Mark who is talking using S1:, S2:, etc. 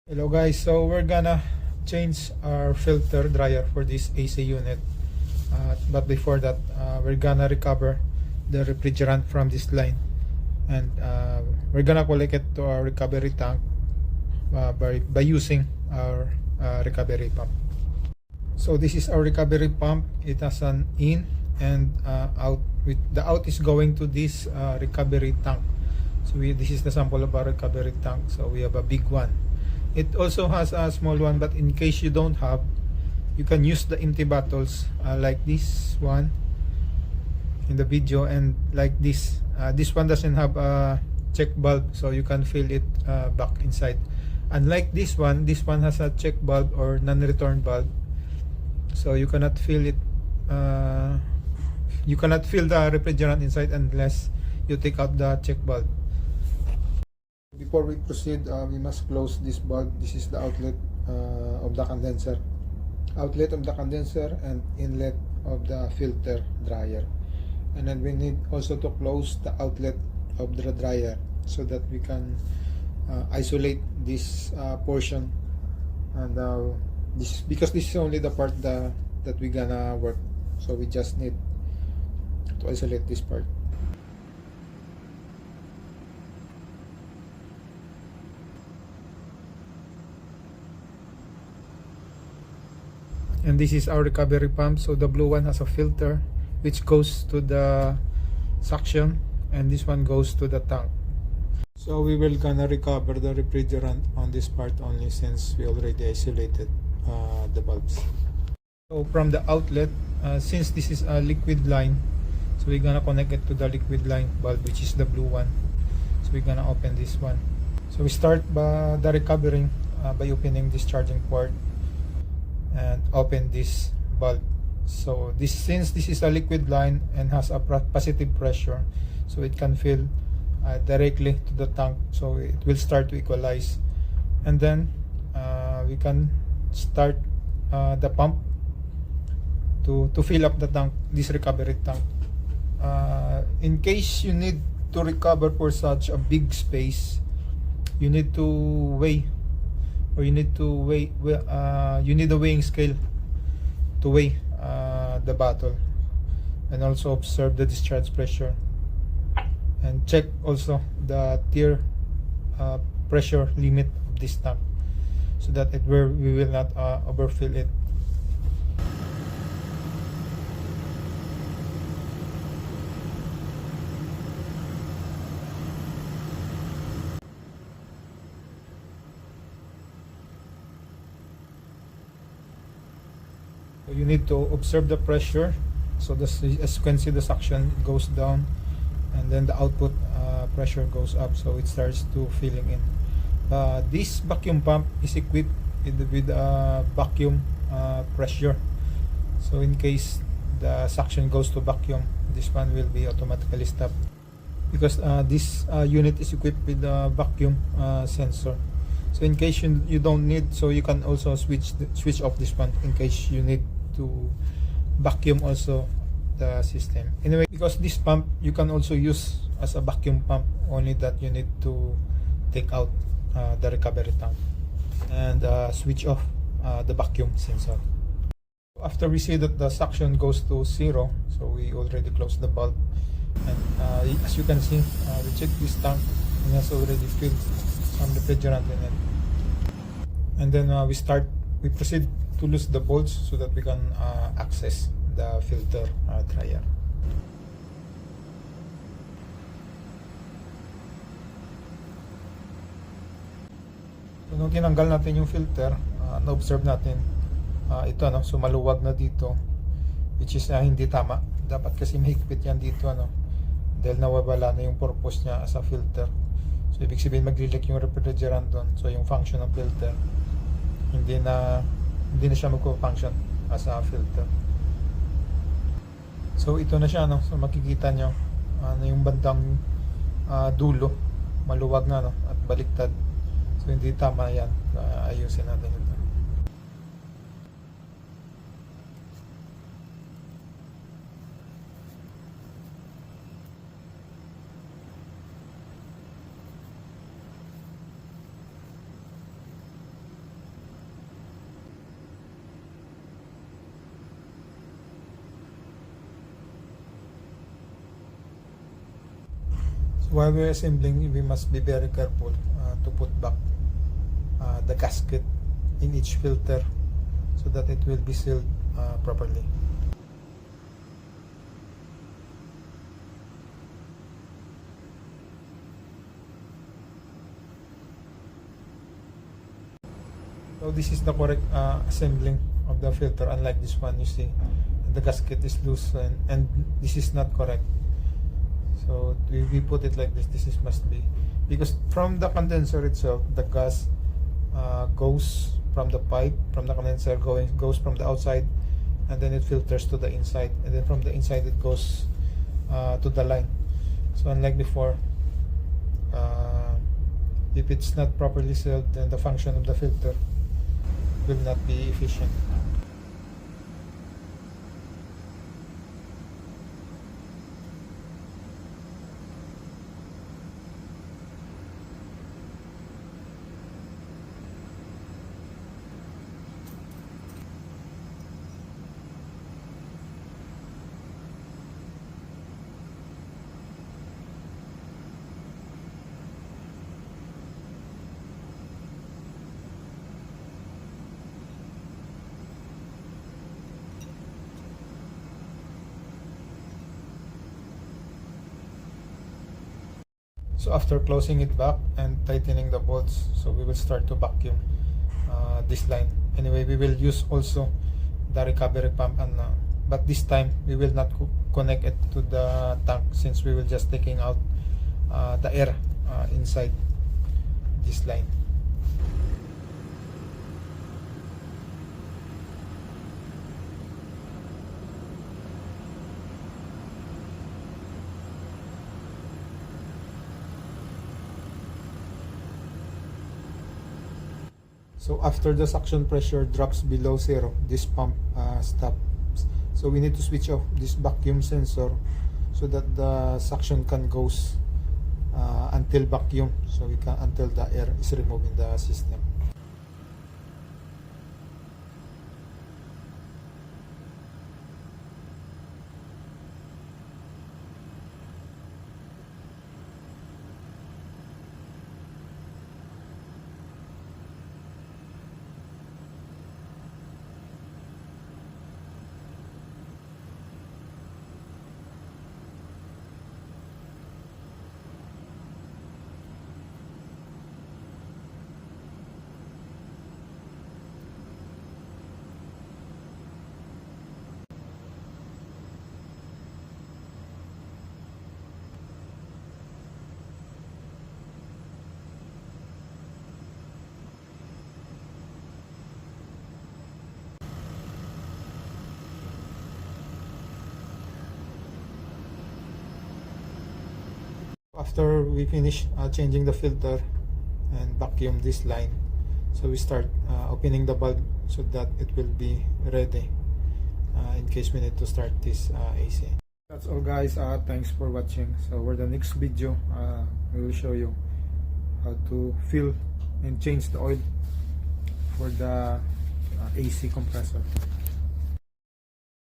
S1: Hello guys, so we're gonna change our filter dryer for this AC unit, but before that we're gonna recover the refrigerant from this line, and we're gonna collect it to our recovery tank by using our recovery pump. So this is our recovery pump. It has an in and out. The out is going to this recovery tank. So this is the sample of our recovery tank. So we have a big one. It also has a small one, but in case you don't have, you can use the empty bottles like this one in the video, and like this. This one doesn't have a check bulb, so you can fill it back inside. Unlike this one has a check bulb or non-return bulb, so you cannot fill it. You cannot fill the refrigerant inside unless you take out the check bulb. Before we proceed, we must close this bulb. This is the outlet of the condenser. Outlet of the condenser and inlet of the filter dryer. And then we need also to close the outlet of the dryer so that we can isolate this portion. And this, because this is only the part that we're gonna work, so we just need to isolate this part. And this is our recovery pump. So the blue one has a filter which goes to the suction, and this one goes to the tank. So we will gonna recover the refrigerant on this part only, since we already isolated the bulbs. So from the outlet, since this is a liquid line, so we're gonna connect it to the liquid line bulb, which is the blue one. So we're gonna open this one. So we start by the recovering by opening this charging port and open this bulb. So this, since this is a liquid line and has a positive pressure, so it can fill directly to the tank, so it will start to equalize, and then we can start the pump to fill up the tank, this recovery tank. In case you need to recover for such a big space, you need to weigh, or you need to weigh, you need a weighing scale to weigh the bottle, and also observe the discharge pressure, and check also the tier pressure limit of this tank, so that we will not overfill it. You need to observe the pressure. So as you can see, the suction goes down, and then the output pressure goes up, so it starts to filling in. This vacuum pump is equipped with a vacuum pressure, so in case the suction goes to vacuum, this one will be automatically stopped, because this unit is equipped with a vacuum sensor. So in case you don't need, so you can also switch off this one in case you need to vacuum also the system. Anyway, because this pump you can also use as a vacuum pump, only that you need to take out the recovery tank and switch off the vacuum sensor. After we see that the suction goes to 0, so we already closed the bulb, and as you can see, we check this tank and has already filled some refrigerant in it. And then we proceed to loose the bolts so that we can access the filter dryer. So nung tinanggal natin yung filter, na-observe natin ito, so maluwag na dito, which is hindi tama. Dapat kasi mahigpit yan dito, dahil nawawala na yung purpose niya as a filter. So ibig sabihin magli-leak yung refrigerant doon, so yung function ng filter hindi na siya magpo-function as a filter. So ito na siya, so makikita nyo yung bandang dulo maluwag na, at baliktad, so hindi tama yan. Ayusin natin ito. While we're assembling, we must be very careful to put back the gasket in each filter so that it will be sealed properly. So this is the correct assembling of the filter. Unlike this one, you see the gasket is loose and this is not correct. So we put it like this. This is must be, because from the condenser itself, the gas goes from the pipe, from the condenser goes from the outside, and then it filters to the inside, and then from the inside it goes to the line. So unlike before, if it's not properly sealed, then the function of the filter will not be efficient. So after closing it back and tightening the bolts, so we will start to vacuum this line. Anyway, we will use also the recovery pump, and but this time we will not connect it to the tank, since we will just taking out the air inside this line. So after the suction pressure drops below 0, this pump stops. So we need to switch off this vacuum sensor so that the suction can goes until vacuum, so we can until the air is removed in the system. After we finish changing the filter and vacuum this line, so we start opening the bulb so that it will be ready in case we need to start this AC. That's all, guys. Thanks for watching. So for the next video, we will show you how to fill and change the oil for the AC compressor.